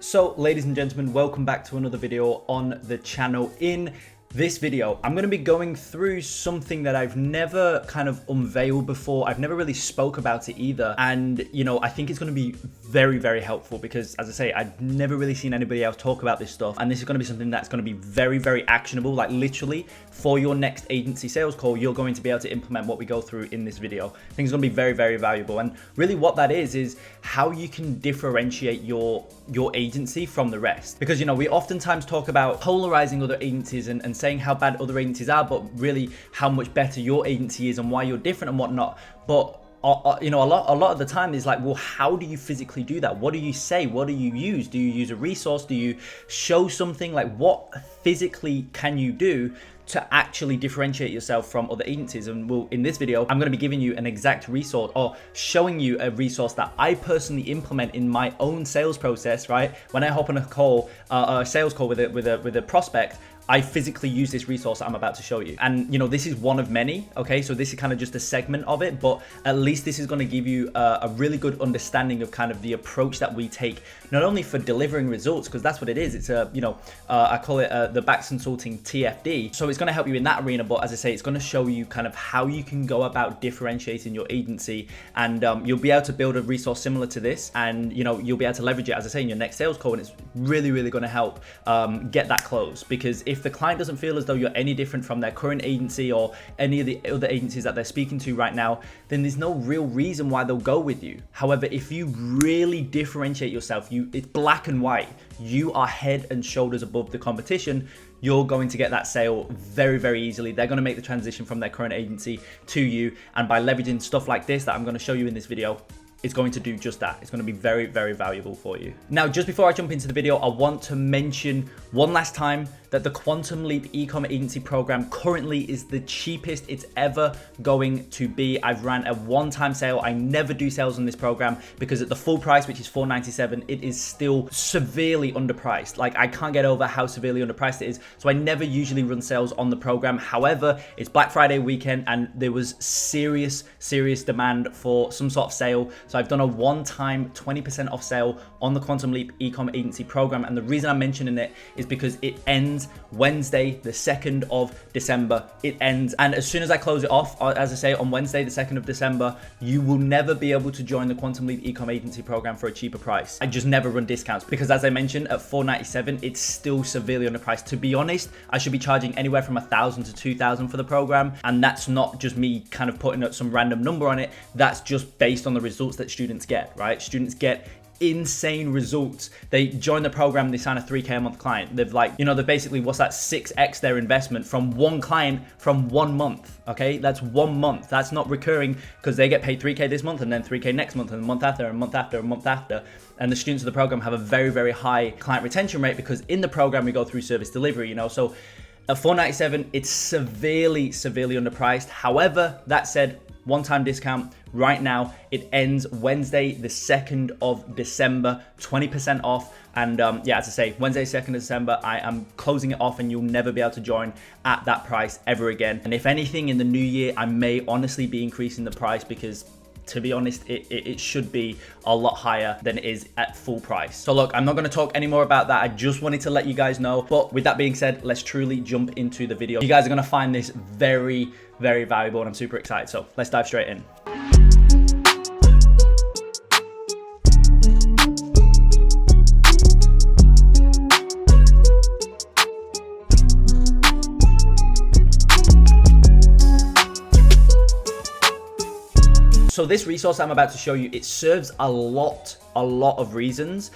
So ladies and gentlemen, welcome back to another video on the channel. In this video, I'm going to be going through something that I've never kind of unveiled before. I've never really spoke about it either. And, I think it's going to be very, very helpful because, as I say, I've never really seen anybody else talk about this stuff. And this is going to be something that's going to be very, very actionable. Like literally for your next agency sales call, you're going to be able to implement what we go through in this video. I think it's going to be very, very valuable. And really what that is how you can differentiate your agency from the rest. Because, we oftentimes talk about polarizing other agencies and saying how bad other agencies are, but really how much better your agency is and why you're different and whatnot. But a lot of the time is like, well, how do you physically do that? What do you say? What do you use? Do you use a resource? Do you show something? Like, what physically can you do to actually differentiate yourself from other agencies? And in this video, I'm going to be giving you an exact resource or showing you a resource that I personally implement in my own sales process, right? When I hop on a sales call with a prospect, I physically use this resource that I'm about to show you. And this is one of many, okay? So this is kind of just a segment of it, but at least this is gonna give you a really good understanding of kind of the approach that we take, not only for delivering results, because that's what it is. It's I call it the Bax Consulting TFD. So it's gonna help you in that arena, but as I say, it's gonna show you kind of how you can go about differentiating your agency. And you'll be able to build a resource similar to this, and you'll be able to leverage it, as I say, in your next sales call. And it's really, really gonna help get that close. Because if the client doesn't feel as though you're any different from their current agency or any of the other agencies that they're speaking to right now, then there's no real reason why they'll go with you. However, if you really differentiate yourself, it's black and white, you are head and shoulders above the competition, you're going to get that sale very, very easily. They're going to make the transition from their current agency to you. And by leveraging stuff like this that I'm going to show you in this video, it's going to do just that. It's going to be very, very valuable for you. Now, just before I jump into the video, I want to mention one last time that the Quantum Leap Ecom Agency program currently is the cheapest it's ever going to be. I've ran a one-time sale. I never do sales on this program because at the full price, which is $497, it is still severely underpriced. Like, I can't get over how severely underpriced it is. So I never usually run sales on the program. However, it's Black Friday weekend and there was serious demand for some sort of sale. So I've done a one-time 20% off sale on the Quantum Leap Ecom Agency program. And the reason I'm mentioning it is because it ends Wednesday, the 2nd of December. It ends. And as soon as I close it off, as I say, on Wednesday, the 2nd of December, you will never be able to join the Quantum Leap Ecom Agency program for a cheaper price. I just never run discounts because, as I mentioned, at $497, it's still severely underpriced. To be honest, I should be charging anywhere from $1,000 to $2,000 for the program. And that's not just me kind of putting up some random number on it. That's just based on the results that students get, right? Students get insane results. They join the program, they sign a 3K a month client. They've they're basically, what's that, 6x their investment from one client from 1 month. Okay, that's 1 month. That's not recurring because they get paid 3K this month and then 3K next month and the month after and month after and month after. And the students of the program have a very, very high client retention rate because in the program we go through service delivery, so at $497, it's severely underpriced. However, that said, one-time discount right now. It ends Wednesday, the 2nd of December, 20% off. And as I say, Wednesday, 2nd of December, I am closing it off and you'll never be able to join at that price ever again. And if anything, in the new year, I may honestly be increasing the price because, to be honest, it should be a lot higher than it is at full price. So look, I'm not going to talk any more about that. I just wanted to let you guys know. But with that being said, let's truly jump into the video. You guys are going to find this very, very valuable and I'm super excited. So let's dive straight in. So this resource I'm about to show you, it serves a lot of reasons.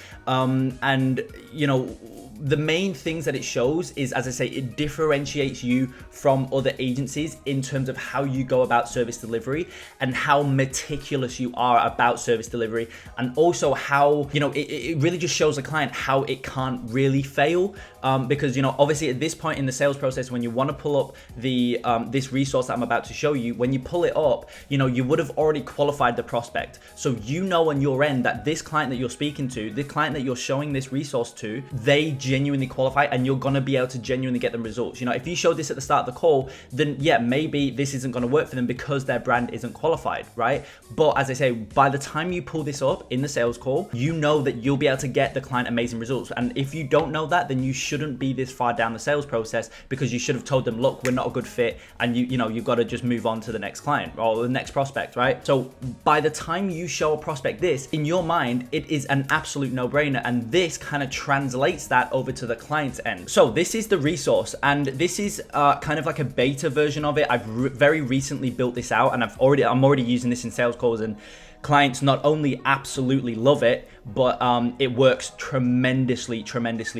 The main things that it shows is, as I say, it differentiates you from other agencies in terms of how you go about service delivery and how meticulous you are about service delivery. And also how, it really just shows the client how it can't really fail. Because, obviously at this point in the sales process, when you want to pull up the this resource that I'm about to show you, when you pull it up, you would have already qualified the prospect. So on your end that this client that you're speaking to, the client that you're showing this resource to, they genuinely qualify and you're going to be able to genuinely get them results. You know, if you showed this at the start of the call, then yeah, maybe this isn't going to work for them because their brand isn't qualified, right? But as I say, by the time you pull this up in the sales call, you know that you'll be able to get the client amazing results. And if you don't know that, then you shouldn't be this far down the sales process, because you should have told them, look, we're not a good fit, and you've got to just move on to the next client or the next prospect, right? So by the time you show a prospect this, in your mind, it is an absolute no-brainer, and this kind of translates that over to the client's end. So this is the resource, and this is kind of like a beta version of it. I've very recently built this out, and I'm already using this in sales calls, and clients not only absolutely love it, but it works tremendously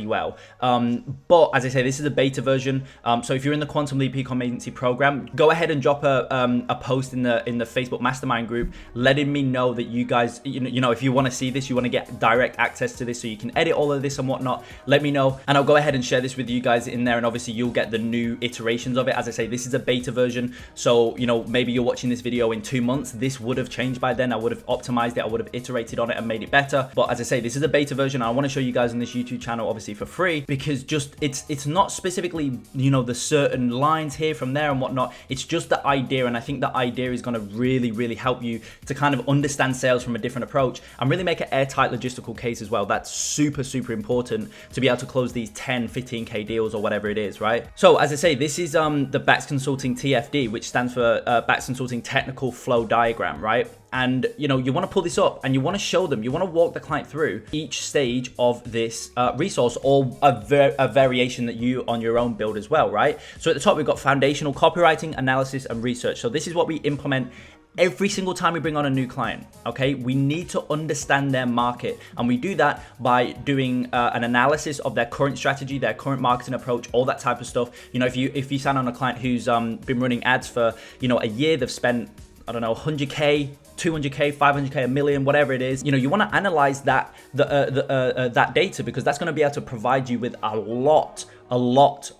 well. But as I say, this is a beta version. So if you're in the Quantum Leap Ecom Agency program, go ahead and drop a post in the Facebook Mastermind group, letting me know that you guys, you know, if you want to see this, you want to get direct access to this, so you can edit all of this and whatnot. Let me know, and I'll go ahead and share this with you guys in there. And obviously, you'll get the new iterations of it. As I say, this is a beta version, so you know, maybe you're watching this video in 2 months. This would have changed by then. I would have optimized it. I would have iterated on it and made it better. But as I say, this is a beta version. I want to show you guys on this YouTube channel, obviously for free, because just it's not specifically, you know, the certain lines here from there and whatnot. It's just the idea, and I think the idea is going to really help you to kind of understand sales from a different approach and really make an airtight logistical case as well. That's super important to be able to close these 10, 15K deals or whatever it is, right? So as I say, this is the Bax Consulting TFD, which stands for Bax Consulting Technical Flow Diagram, right? And you know, you want to pull this up and you want to show them, you want to walk the client through each stage of this resource, or a variation that you on your own build as well, right? So at the top, we've got foundational copywriting, analysis, and research. So this is what we implement every single time we bring on a new client, okay? We need to understand their market, and we do that by doing an analysis of their current strategy, their current marketing approach, all that type of stuff. You know, if you sign on a client who's been running ads for, you know, a year, they've spent, I don't know, 100K, 200K, 500K, a million, whatever it is, you know, you want to analyze that that data, because that's going to be able to provide you with a lot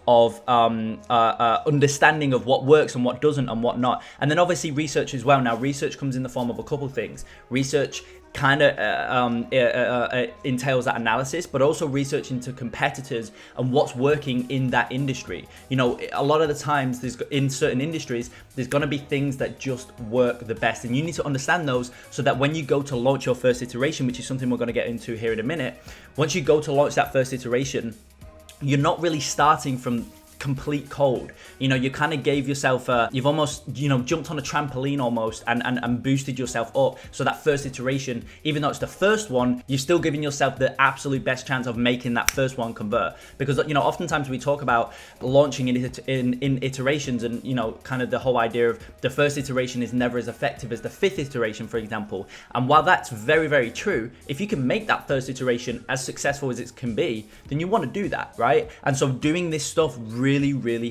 of understanding of what works and what doesn't and what not. And then obviously research as well. Now, research comes in the form of a couple things. Research kind of entails that analysis, but also research into competitors and what's working in that industry. You know, a lot of the times in certain industries, there's going to be things that just work the best, and you need to understand those, so that when you go to launch your first iteration, which is something we're going to get into here in a minute, once you go to launch that first iteration, you're not really starting from complete cold. You know, you kind of gave yourself you've almost, you know, jumped on a trampoline almost and boosted yourself up. So that first iteration, even though it's the first one, you're still giving yourself the absolute best chance of making that first one convert. Because, you know, oftentimes we talk about launching in iterations, and, you know, kind of the whole idea of the first iteration is never as effective as the fifth iteration, for example. And while that's very true, if you can make that first iteration as successful as it can be, then you want to do that, right? And so doing this stuff really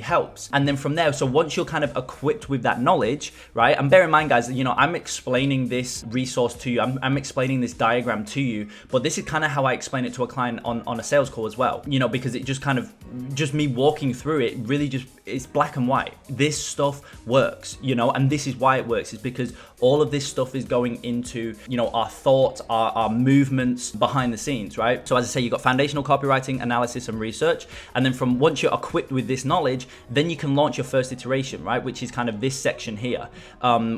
helps. And then from there, so once you're kind of equipped with that knowledge, right? And bear in mind, guys, you know, I'm explaining this resource to you. I'm explaining this diagram to you, but this is kind of how I explain it to a client on a sales call as well, you know, because it just kind of, just me walking through it really just, it's black and white. This stuff works, you know, and this is why it works, is because all of this stuff is going into, you know, our thoughts, our movements behind the scenes, right? So as I say, you've got foundational copywriting, analysis, and research. And then from once you're equipped with this knowledge, then you can launch your first iteration, right? Which is kind of this section here,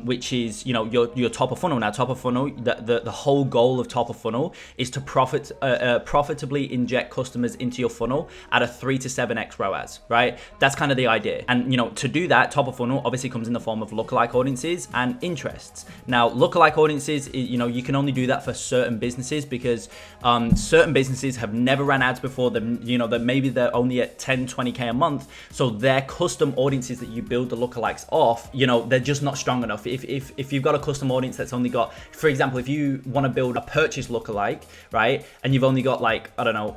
which is, you know, your top of funnel. Now, top of funnel, the whole goal of top of funnel is to profitably inject customers into your funnel at a 3 to 7x ROAS, right? That's kind of the idea. And, you know, to do that, top of funnel obviously comes in the form of lookalike audiences and interests. Now, lookalike audiences, you know, you can only do that for certain businesses, because certain businesses have never ran ads before them, you know, that maybe they're only at 10, 20K a month. So their custom audiences that you build the lookalikes off, you know, they're just not strong enough. If you've got a custom audience that's only got, for example, if you want to build a purchase lookalike, right, and you've only got like, I don't know,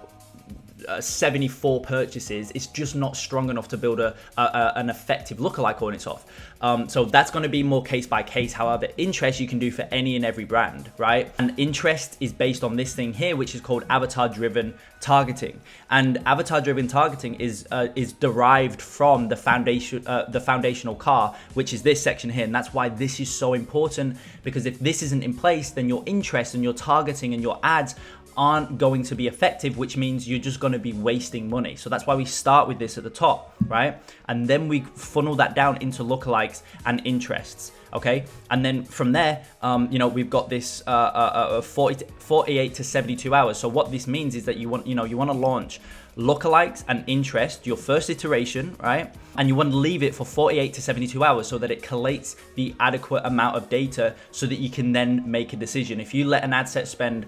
74 purchases, it's just not strong enough to build an effective lookalike audience off. So that's going to be more case by case. However, interest you can do for any and every brand, right? And interest is based on this thing here, which is called avatar-driven targeting. And avatar-driven targeting is derived from the foundational car, which is this section here. And that's why this is so important, because if this isn't in place, then your interest and your targeting and your ads aren't going to be effective, which means you're just going to be wasting money. So that's why we start with this at the top, right? And then we funnel that down into lookalikes and interests. Okay, and then from there, we've got this 48 to 72 hours. So what this means is that you want to launch lookalikes and interest, your first iteration, right? And you want to leave it for 48 to 72 hours so that it collates the adequate amount of data so that you can then make a decision. If you let an ad set spend,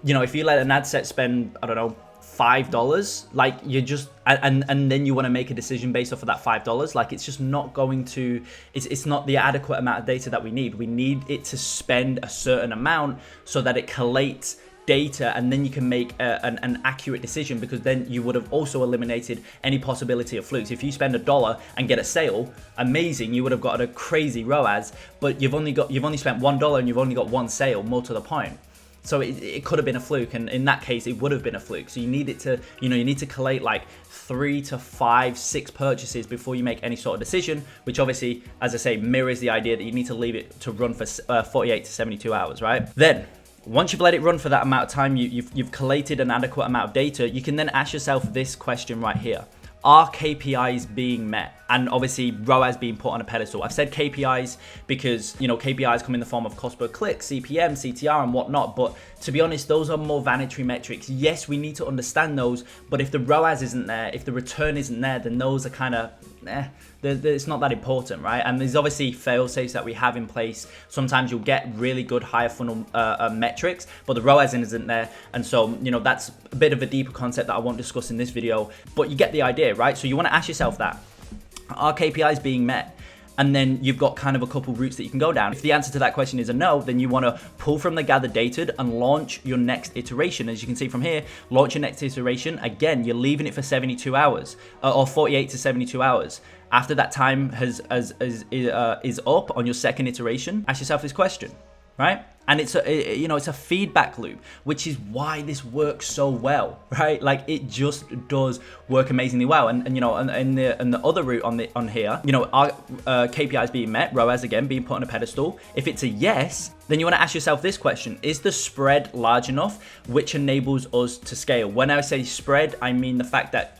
I don't know, $5, like you're just, and then you want to make a decision based off of that $5, like it's just not going to, it's not the adequate amount of data that we need. We need it to spend a certain amount so that it collates data, and then you can make an accurate decision, because then you would have also eliminated any possibility of flukes. If you spend $1 and get a sale, amazing, you would have got a crazy ROAS, but you've only spent $1 and you've only got one sale, more to the point. So it could have been a fluke, and in that case, it would have been a fluke. So you need it to, you need to collate like 3 to 5, 6 purchases before you make any sort of decision, which obviously, as I say, mirrors the idea that you need to leave it to run for 48 to 72 hours, right? Then, once you've let it run for that amount of time, you've collated an adequate amount of data, you can then ask yourself this question right here. Are KPIs being met? And obviously ROAS being put on a pedestal. I've said KPIs because, KPIs come in the form of cost per click, CPM, CTR and whatnot. But to be honest, those are more vanity metrics. Yes, we need to understand those, but if the ROAS isn't there, if the return isn't there, then those are kind of, it's not that important, right? And there's obviously fail safes that we have in place. Sometimes you'll get really good higher funnel metrics, but the ROAS isn't there. And so, that's a bit of a deeper concept that I won't discuss in this video, but you get the idea, right? So you want to ask yourself that. Are KPIs being met? And then you've got kind of a couple routes that you can go down. If the answer to that question is a no, then you want to pull from the gathered data and launch your next iteration. As you can see from here, launch your next iteration. Again, you're leaving it for 72 hours or 48 to 72 hours. After that time is up on your second iteration, ask yourself this question, right? And it's a feedback loop, which is why this works so well, right? Like it just does work amazingly well. And the other route on here, are KPIs being met, ROAS again being put on a pedestal. If it's a yes, then you want to ask yourself this question: is the spread large enough, which enables us to scale? When I say spread, I mean the fact that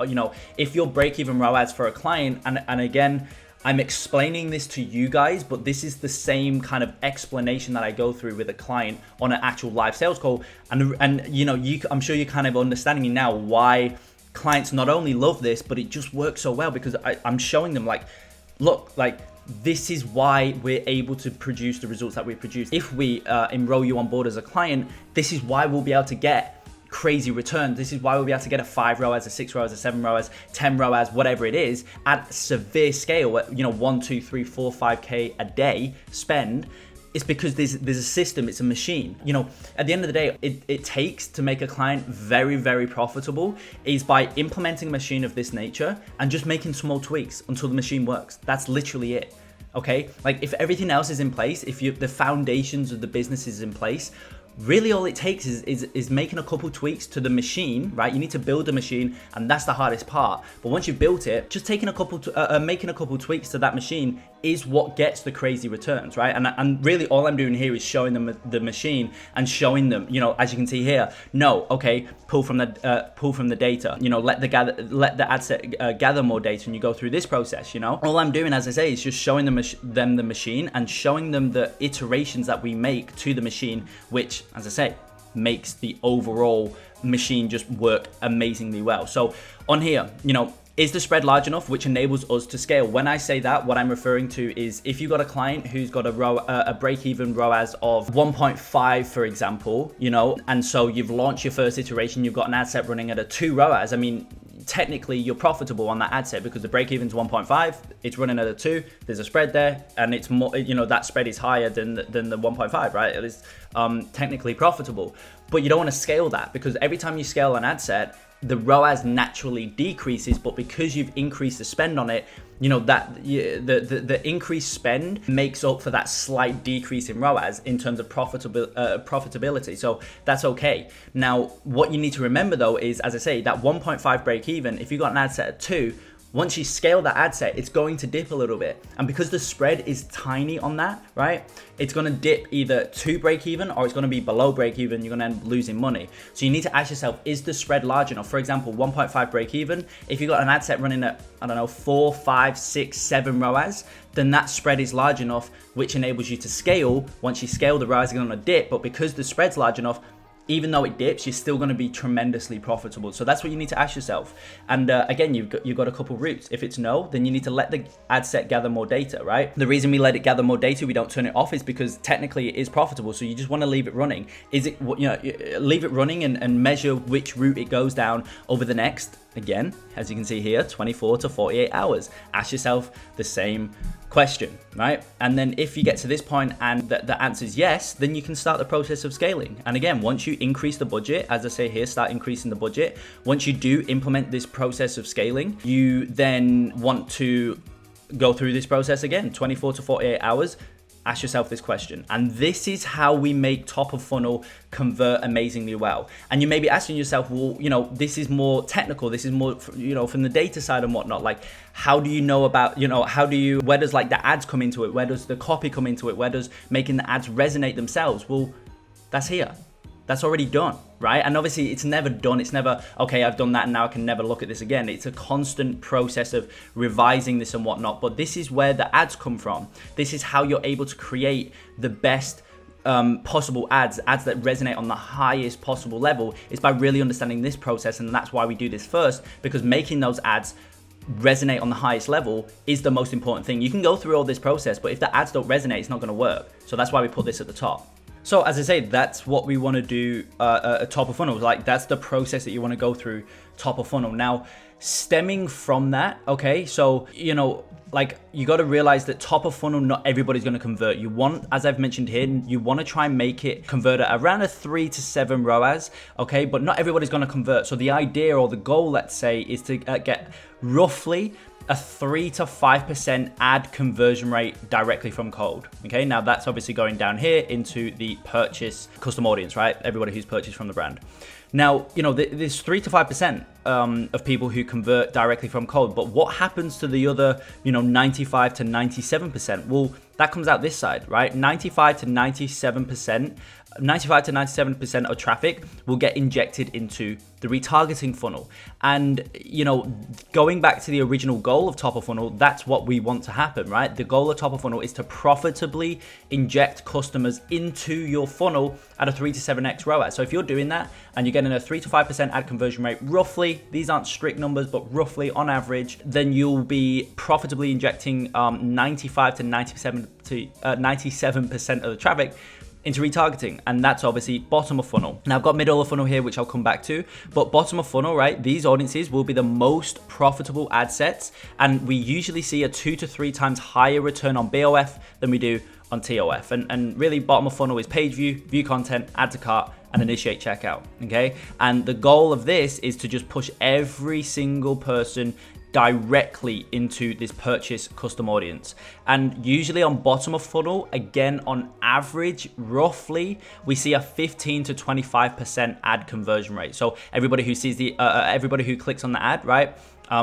if your break-even ROAS for a client, and again, I'm explaining this to you guys, but this is the same kind of explanation that I go through with a client on an actual live sales call. And I'm sure you're kind of understanding me now why clients not only love this, but it just works so well, because I'm showing them like, look, like this is why we're able to produce the results that we produce. If we enroll you on board as a client, this is why we'll be able to get crazy returns. This is why we'll be able to get a 5 ROAS, a 6 ROAS, a 7 ROAS, 10 ROAS, whatever it is, at severe scale, at 1, 2, 3, 4, 5K a day spend. It's because there's a system, it's a machine. At the end of the day, it takes to make a client very, very profitable is by implementing a machine of this nature and just making small tweaks until the machine works. That's literally it. Okay, like if everything else is in place, if the foundations of the business is in place, really all it takes is making a couple tweaks to the machine, right? You need to build the machine, and that's the hardest part. But once you've built it, just taking making a couple tweaks to that machine is what gets the crazy returns, right? And really all I'm doing here is showing them the machine and showing them, as you can see here, no, okay, pull from the data, let the ad set gather more data, and you go through this process. All I'm doing, as I say, is just showing them the machine and showing them the iterations that we make to the machine, which, as I say, makes the overall machine just work amazingly well. So on here, is the spread large enough, which enables us to scale? When I say that, what I'm referring to is if you've got a client who's got a break-even ROAS of 1.5, for example, and so you've launched your first iteration, you've got an ad set running at a 2 ROAS. I mean, technically you're profitable on that ad set because the break-even's 1.5, it's running at a 2, there's a spread there, and it's more, that spread is higher than the 1.5, right? It is technically profitable. But you don't want to scale that, because every time you scale an ad set, the ROAS naturally decreases, but because you've increased the spend on it, the increased spend makes up for that slight decrease in ROAS in terms of profitability. So that's okay. Now, what you need to remember though is, as I say, that 1.5 break even, if you got an ad set at 2, Once you scale that ad set, it's going to dip a little bit. And because the spread is tiny on that, right, it's going to dip either to break even or it's going to be below break even. You're going to end up losing money. So you need to ask yourself, is the spread large enough? For example, 1.5 break even. If you've got an ad set running at, I don't know, 4, 5, 6, 7 ROAS, then that spread is large enough, which enables you to scale. Once you scale, the ROAS is going to dip. But because the spread's large enough, even though it dips, you're still going to be tremendously profitable. So that's what you need to ask yourself. And again, you've got a couple routes. If it's no, then you need to let the ad set gather more data, right? The reason we let it gather more data, we don't turn it off, is because technically it is profitable. So you just want to leave it running. Is it, leave it running and measure which route it goes down over the next, again, as you can see here, 24 to 48 hours. Ask yourself the same question, right? And then if you get to this point and the answer is yes, then you can start the process of scaling. And again, once you increase the budget, as I say here, start increasing the budget. Once you do implement this process of scaling, you then want to go through this process again, 24 to 48 hours. Ask yourself this question. And this is how we make top of funnel convert amazingly well. And you may be asking yourself, well, this is more technical. This is more, from the data side and whatnot. Like, how do you know about, where does like the ads come into it? Where does the copy come into it? Where does making the ads resonate themselves? Well, that's here. That's already done, right? And obviously it's never done. It's never, okay, I've done that and now I can never look at this again. It's a constant process of revising this and whatnot. But this is where the ads come from. This is how you're able to create the best possible ads that resonate on the highest possible level, is by really understanding this process. And that's why we do this first, because making those ads resonate on the highest level is the most important thing. You can go through all this process, but if the ads don't resonate, it's not going to work. So that's why we put this at the top. So as I say, that's what we want to do at top of funnel. Like, that's the process that you want to go through top of funnel. Now, stemming from that, okay, so, like, you got to realize that top of funnel, not everybody's going to convert. You want, as I've mentioned here, you want to try and make it convert at around a 3 to 7 ROAS, okay, but not everybody's going to convert. So the idea or the goal, let's say, is to get roughly a 3 to 5% ad conversion rate directly from cold. Okay, now that's obviously going down here into the purchase custom audience, right? Everybody who's purchased from the brand. Now, there's 3 to 5% of people who convert directly from cold, but what happens to the other, 95 to 97%? Well, that comes out this side, right? 95 to 97% of traffic will get injected into the retargeting funnel. And, going back to the original goal of top of funnel, that's what we want to happen, right? The goal of top of funnel is to profitably inject customers into your funnel at a 3 to 7x ROAS. So if you're doing that and you're getting a 3 to 5% ad conversion rate, roughly, these aren't strict numbers, but roughly on average, then you'll be profitably injecting 95 to 97% of the traffic into retargeting. And that's obviously bottom of funnel. Now I've got middle of funnel here, which I'll come back to, but bottom of funnel, right? These audiences will be the most profitable ad sets. And we usually see a 2 to 3 times higher return on BOF than we do on TOF. And really bottom of funnel is page view, view content, add to cart, and initiate checkout, okay? And the goal of this is to just push every single person directly into this purchase custom audience. And usually on bottom of funnel, again, on average, roughly, we see a 15 to 25% ad conversion rate. So everybody who sees everybody who clicks on the ad, right?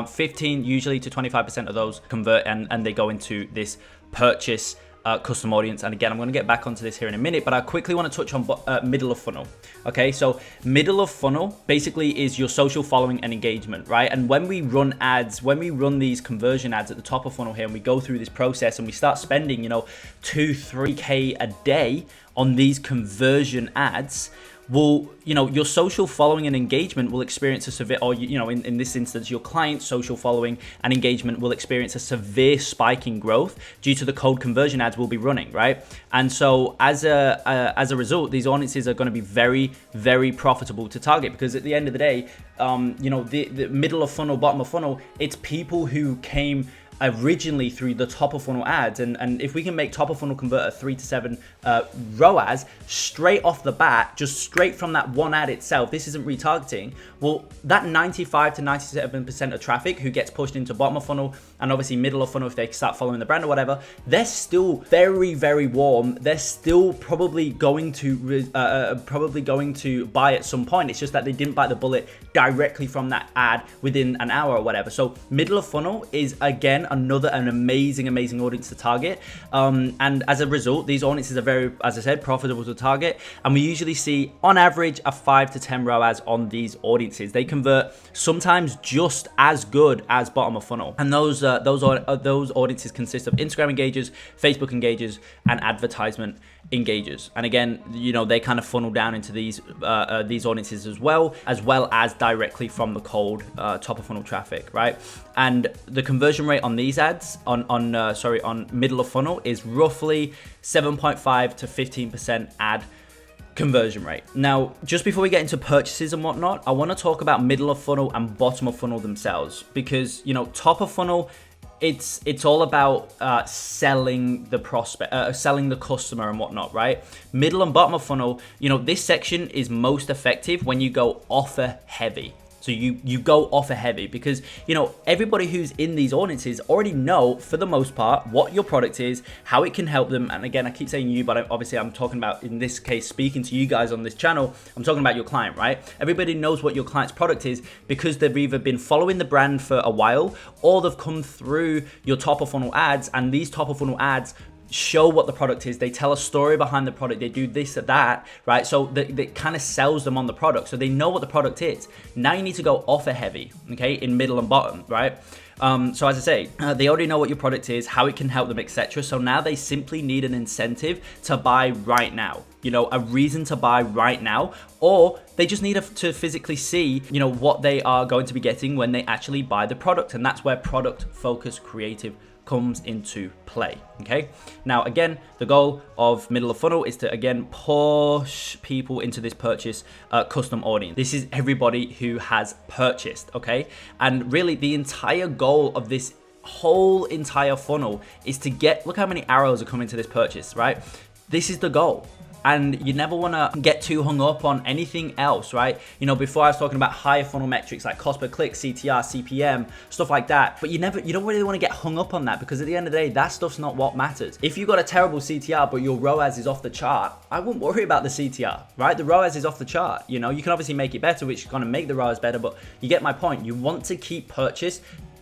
15 usually to 25% of those convert and they go into this purchase custom audience. And again, I'm going to get back onto this here in a minute, but I quickly want to touch on middle of funnel. Okay, so middle of funnel basically is your social following and engagement, right? And when we run ads, when we run these conversion ads at the top of funnel here, and we go through this process and we start spending, 2-3K a day on these conversion ads, well, your social following and engagement will experience a severe, or, in this instance, your client's social following and engagement will experience a severe spike in growth due to the cold conversion ads we'll be running, right? And so as a result, these audiences are going to be very, very profitable to target, because at the end of the day, the middle of funnel, bottom of funnel, it's people who came originally through the top of funnel ads, and if we can make top of funnel convert a 3 to 7 ROAS straight off the bat, just straight from that one ad itself, this isn't retargeting. Well, that 95 to 97% of traffic who gets pushed into bottom of funnel and obviously middle of funnel if they start following the brand or whatever, they're still very, very warm. They're still probably going to buy at some point. It's just that they didn't bite the bullet directly from that ad within an hour or whatever. So middle of funnel is again an amazing audience to target, and as a result, these audiences are very, as I said, profitable to target, and we usually see on average a 5 to 10 ROAS on these audiences. They convert sometimes just as good as bottom of funnel, and those audiences consist of Instagram engagers, Facebook engagers, and advertisement engagers. And again, you know, they kind of funnel down into these audiences as well as directly from the cold top of funnel traffic, right? And the conversion rate on these ads on middle of funnel is roughly 7.5 to 15% ad conversion rate. Now, just before we get into purchases and whatnot, I want to talk about middle of funnel and bottom of funnel themselves, because, you know, top of funnel, it's all about selling the prospect, selling the customer and whatnot, right? Middle and bottom of funnel, you know, this section is most effective when you go offer heavy. So you go offer heavy, because, you know, everybody who's in these audiences already know, for the most part, what your product is, how it can help them. And again, I keep saying you, but obviously I'm talking about, in this case, speaking to you guys on this channel, I'm talking about your client, right? Everybody knows what your client's product is because they've either been following the brand for a while or they've come through your top of funnel ads, and these top of funnel ads show what the product is. They tell a story behind the product. They do this or that, right? So that kind of sells them on the product. So they know what the product is. Now you need to go offer heavy, okay, in middle and bottom, right? So as I say, they already know what your product is, how it can help them, etc. So now they simply need an incentive to buy right now, you know, a reason to buy right now, or they just need to physically see, you know, what they are going to be getting when they actually buy the product. And that's where product focused creative comes into play. Okay, now again, the goal of middle of funnel is to again push people into this purchase custom audience. This is everybody who has purchased, okay? And really the entire goal of this whole entire funnel is to get, look how many arrows are coming to this purchase, right? This is the goal. And you never want to get too hung up on anything else, right? You know, before I was talking about higher funnel metrics like cost per click, CTR, CPM, stuff like that. But you don't really want to get hung up on that, because at the end of the day, that stuff's not what matters. If you've got a terrible CTR, but your ROAS is off the chart, I wouldn't worry about the CTR, right? The ROAS is off the chart. You know, you can obviously make it better, which is going to make the ROAS better, but you get my point. You want to keep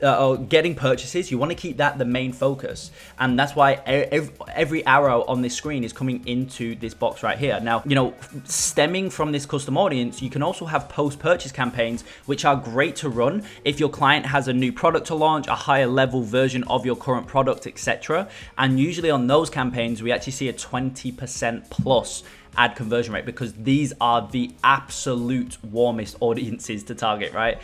or getting purchases. You want to keep that the main focus, and that's why every arrow on this screen is coming into this box right here. Now, you know, stemming from this custom audience, you can also have post-purchase campaigns, which are great to run if your client has a new product to launch, a higher level version of your current product, etc. And usually on those campaigns, we actually see a 20% plus ad conversion rate, because these are the absolute warmest audiences to target, right?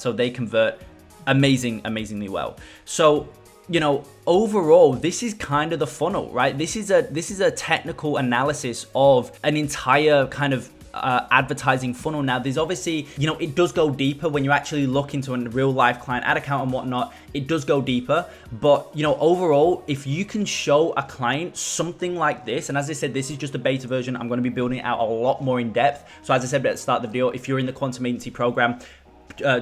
So they convert amazingly well. So, you know, overall, this is kind of the funnel, right? This is a technical analysis of an entire kind of advertising funnel. Now, there's obviously, you know, it does go deeper when you actually look into a real life client ad account and whatnot. It does go deeper, but, you know, overall, if you can show a client something like this, and as I said, this is just a beta version, I'm going to be building it out a lot more in depth. So as I said at the start of the video, if you're in the Quantum Agency program,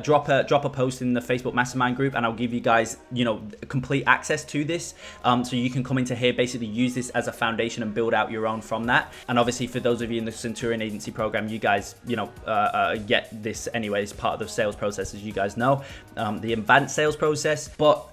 drop a post in the Facebook mastermind group, and I'll give you guys, you know, complete access to this, so you can come into here, basically use this as a foundation and build out your own from that. And obviously for those of you in the Centurion Agency program, you guys, you know, get this anyways, part of the sales process, as you guys know, the advanced sales process. But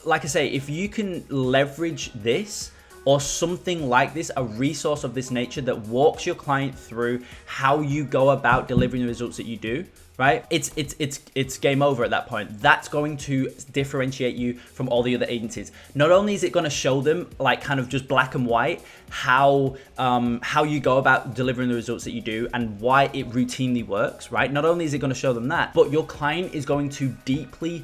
like I say, if you can leverage this or something like this, a resource of this nature that walks your client through how you go about delivering the results that you do, right? It's game over at that point. That's going to differentiate you from all the other agencies. Not only is it going to show them, like, kind of just black and white how you go about delivering the results that you do and why it routinely works, right? Not only is it going to show them that, but your client is going to deeply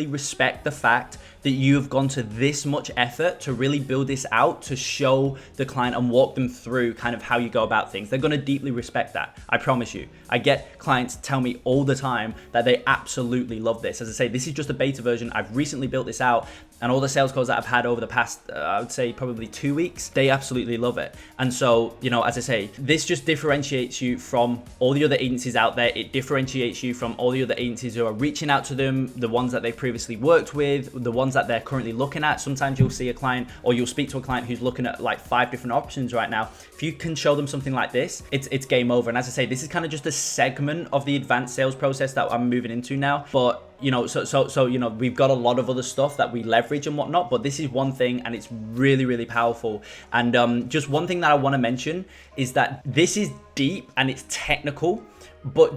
respect the fact that you have gone to this much effort to really build this out, to show the client and walk them through kind of how you go about things. They're going to deeply respect that. I promise you. I get clients tell me all the time that they absolutely love this. As I say, this is just a beta version. I've recently built this out, and all the sales calls that I've had over the past, I would say probably 2 weeks, they absolutely love it. And so, you know, as I say, this just differentiates you from all the other agencies out there. It differentiates you from all the other agencies who are reaching out to them, the ones that they've previously worked with, the ones that they're currently looking at. Sometimes you'll see a client, or you'll speak to a client who's looking at like 5 different options right now. If you can show them something like this, it's game over. And as I say, this is kind of just a segment of the advanced sales process that I'm moving into now. But you know, so you know, we've got a lot of other stuff that we leverage and whatnot, but this is one thing, and it's really, really powerful. And just one thing that I want to mention is that this is deep and it's technical, but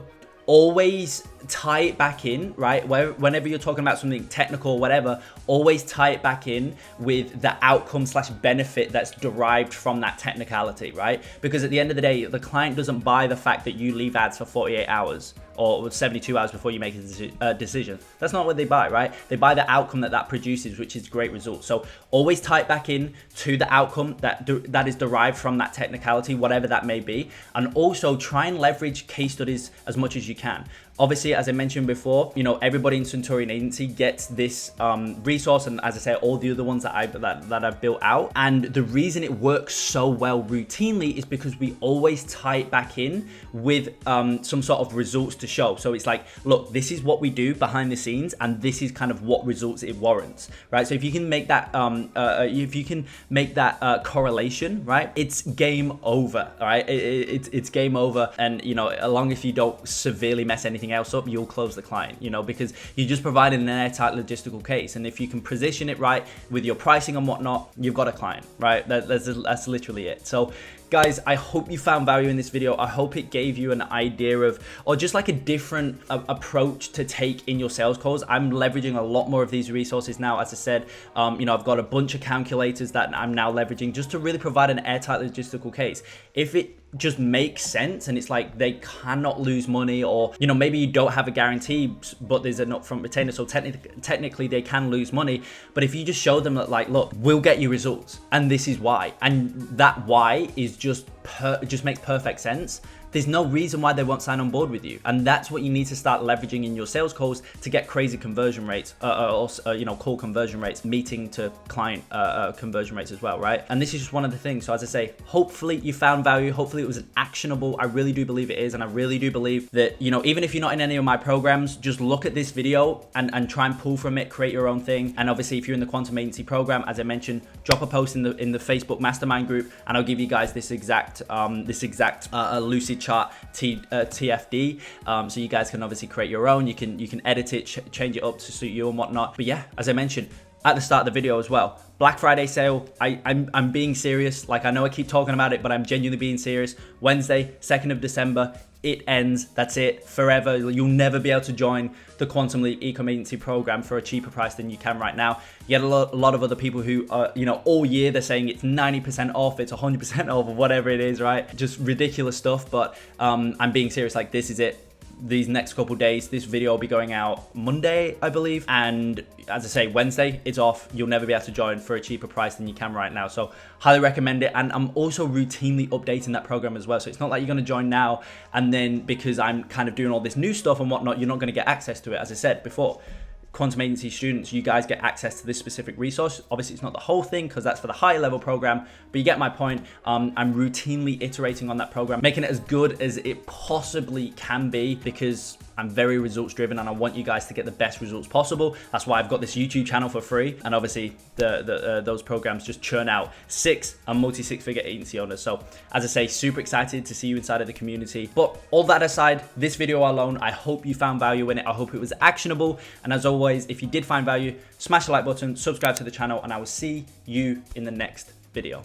always tie it back in, right? Whenever you're talking about something technical or whatever, always tie it back in with the outcome slash benefit that's derived from that technicality, right? Because at the end of the day, the client doesn't buy the fact that you leave ads for 48 hours or 72 hours before you make a decision. That's not what they buy, right? They buy the outcome that produces, which is great results. So always tie it back in to the outcome that is derived from that technicality, whatever that may be. And also try and leverage case studies as much as you can. Obviously, as I mentioned before, you know, everybody in Centurion Agency gets this resource, and as I say, all the other ones that I've built out. And the reason it works so well routinely is because we always tie it back in with some sort of results to show. So it's like, look, this is what we do behind the scenes, and this is kind of what results it warrants, right? So if you can make that correlation, right, it's game over, all right? It's game over, and you know, as long as you don't severely mess anything else up, you'll close the client, you know, because you're just providing an airtight logistical case. And if you can position it right with your pricing and whatnot, you've got a client, right? That's literally it. So guys, I hope you found value in this video. I hope it gave you an idea of, or just like a different approach to take in your sales calls. I'm leveraging a lot more of these resources now. As I said, you know, I've got a bunch of calculators that I'm now leveraging just to really provide an airtight logistical case. If it just makes sense and it's like they cannot lose money, or you know, maybe you don't have a guarantee but there's an upfront retainer, so technically they can lose money, but if you just show them that, like, look, we'll get you results and this is why, and that why is just makes perfect sense, there's no reason why they won't sign on board with you. And that's what you need to start leveraging in your sales calls to get crazy conversion rates, you know, call conversion rates, meeting to client conversion rates as well, right? And this is just one of the things. So as I say, hopefully you found value. Hopefully it was actionable. I really do believe it is. And I really do believe that, you know, even if you're not in any of my programs, just look at this video and try and pull from it, create your own thing. And obviously if you're in the Quantum Agency program, as I mentioned, drop a post in the Facebook mastermind group, and I'll give you guys this exact lucid chart TFD, so you guys can obviously create your own. You can edit it, change it up to suit you and whatnot. But yeah, as I mentioned at the start of the video as well, Black Friday sale, I'm being serious. Like, I know I keep talking about it, but I'm genuinely being serious. Wednesday, 2nd of December, it ends. That's it, forever. You'll never be able to join the Quantum Leap Ecom Agency program for a cheaper price than you can right now. You get a lot of other people who are, you know, all year they're saying it's 90% off, it's 100% off, or whatever it is, right? Just ridiculous stuff. But I'm being serious. Like, this is it. These next couple days, this video will be going out Monday, I believe, and as I say, Wednesday it's off. You'll never be able to join for a cheaper price than you can right now, so highly recommend it. And I'm also routinely updating that program as well, so it's not like you're going to join now and then because I'm kind of doing all this new stuff and whatnot, you're not going to get access to it. As I said before, Quantum Agency students, you guys get access to this specific resource. Obviously, it's not the whole thing because that's for the higher level program, but you get my point. I'm routinely iterating on that program, making it as good as it possibly can be, because I'm very results driven and I want you guys to get the best results possible. That's why I've got this YouTube channel for free. And obviously those programs just churn out multi-six-figure agency owners. So as I say, super excited to see you inside of the community. But all that aside, this video alone, I hope you found value in it. I hope it was actionable. And as always, if you did find value, smash the like button, subscribe to the channel, and I will see you in the next video.